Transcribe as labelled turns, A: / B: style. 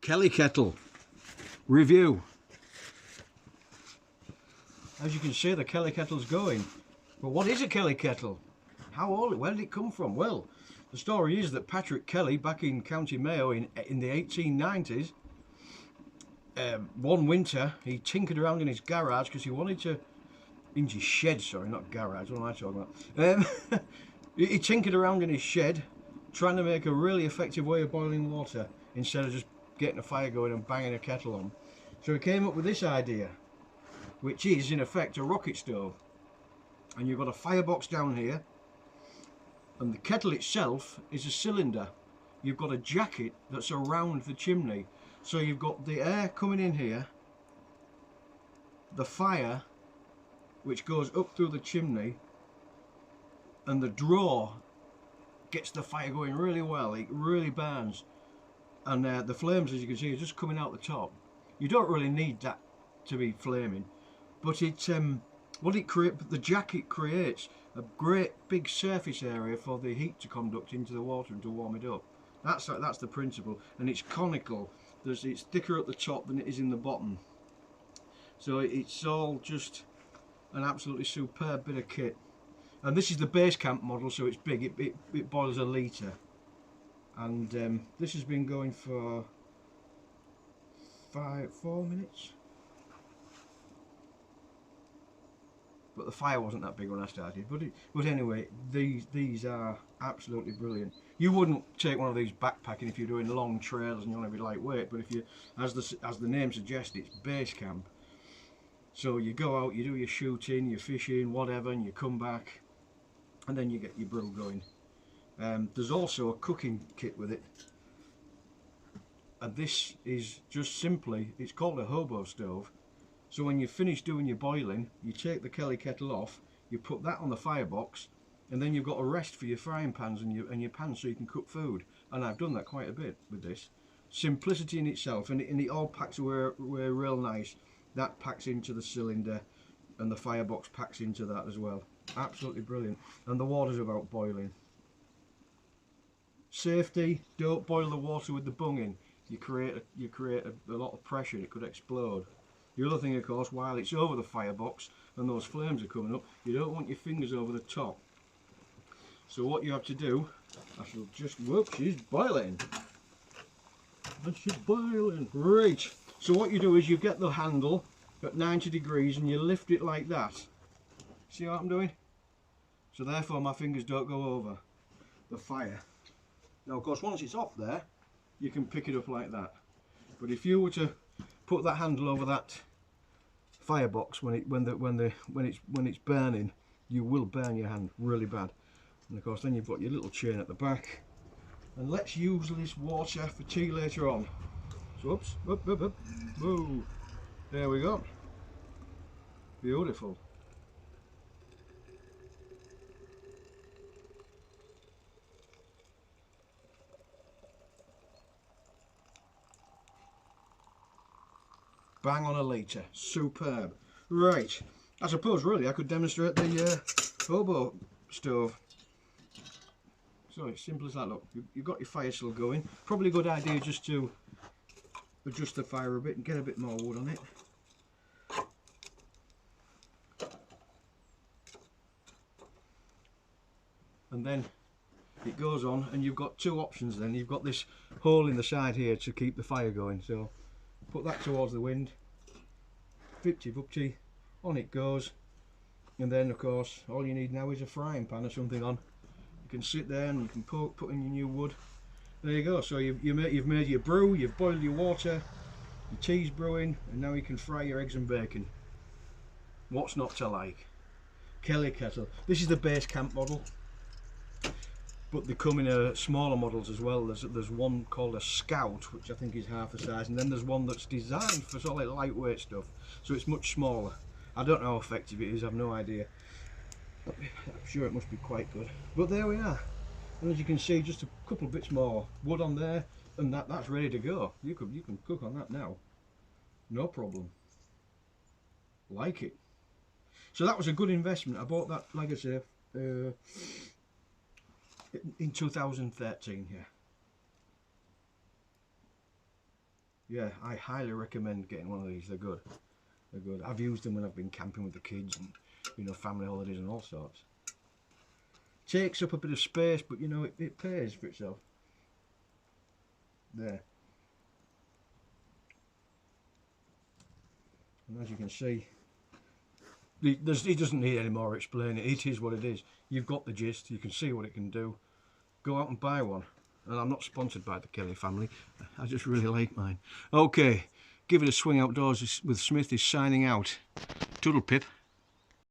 A: Kelly Kettle review. As you can see, the Kelly Kettle's going. But what is a Kelly Kettle? How old? Where did it come from? Well, the story is that Patrick Kelly, back in County Mayo in the 1890s, one winter he tinkered around in his garage because he wanted to, in his shed, sorry, not garage, what am I talking about? He tinkered around in his shed trying to make a really effective way of boiling water instead of just getting a fire going and banging a kettle on. So he came up with this idea, which is in effect a rocket stove. And you've got a firebox down here, and the kettle itself is a cylinder. You've got a jacket that's around the chimney, so you've got the air coming in here, the fire which goes up through the chimney, and the draw gets the fire going really well. It really burns, and the flames, as you can see, are just coming out the top. You don't really need that to be flaming, but the jacket creates a great big surface area for the heat to conduct into the water and to warm it up. That's the principle, and it's conical. It's thicker at the top than it is in the bottom, so it's all just an absolutely superb bit of kit. And this is the base camp model, so it's big. It boils 1 litre, and this has been going for 4 minutes. But the fire wasn't that big when I started. But anyway, these are absolutely brilliant. You wouldn't take one of these backpacking if you're doing long trails and you want to be lightweight. But if you, as the name suggests, it's base camp. So you go out, you do your shooting, your fishing, whatever, and you come back, and then you get your brew going. There's also a cooking kit with it, and this is just simply, it's called a hobo stove. So when you finish doing your boiling, you take the Kelly Kettle off, you put that on the firebox, and then you've got a rest for your frying pans and your pans so you can cook food. And I've done that quite a bit with this. Simplicity in itself, and it all packs away real nice. That packs into the cylinder, and the firebox packs into that as well. Absolutely brilliant. And the water's about boiling. Safety: don't boil the water with the bung in. You create a lot of pressure. It could explode. The other thing, of course, while it's over the firebox and those flames are coming up, you don't want your fingers over the top. So what you have to do, I shall just, whoops, she's boiling. And she's boiling. Right. So what you do is you get the handle at 90 degrees and you lift it like that. See what I'm doing? So therefore my fingers don't go over the fire. Now of course once it's off there, you can pick it up like that. But if you were to put that handle over that firebox when it's burning, you will burn your hand really bad. And of course then you've got your little chain at the back. And let's use this water for tea later on. So oops, up, whoa, there we go. Beautiful. Bang on 1 litre, superb. Right, I suppose really I could demonstrate the hobo stove. So it's simple as that. Look, you've got your fire still going. Probably a good idea just to adjust the fire a bit and get a bit more wood on it. And then it goes on, and you've got 2 options then. You've got this hole in the side here to keep the fire going. So put that towards the wind, vipty-vupty, on it goes. And then of course all you need now is a frying pan or something on. You can sit there and you can put in your new wood. There you go. So you've made your brew, you've boiled your water, your tea's brewing, and now you can fry your eggs and bacon. What's not to like? Kelly Kettle. This is the base camp model, but they come in smaller models as well. There's one called a Scout, which I think is half the size, and then there's one that's designed for solid lightweight stuff, so it's much smaller. I don't know how effective it is, I've no idea. I'm sure it must be quite good. But there we are. And as you can see, just a couple of bits more wood on there, and that's ready to go. You can cook on that now, no problem. Like it. So that was a good investment. I bought that, like I say, in 2013. Yeah. yeah, I highly recommend getting one of these. They're good. They're good. I've used them when I've been camping with the kids and, you know, family holidays and all sorts. Takes up a bit of space, but you know, it pays for itself. There. And as you can see, he doesn't need any more explaining. It is what it is. You've got the gist. You can see what it can do. Go out and buy one. And I'm not sponsored by the Kelly family. I just really like mine. Okay, give it a swing outdoors with Smith is signing out. Toodle pip.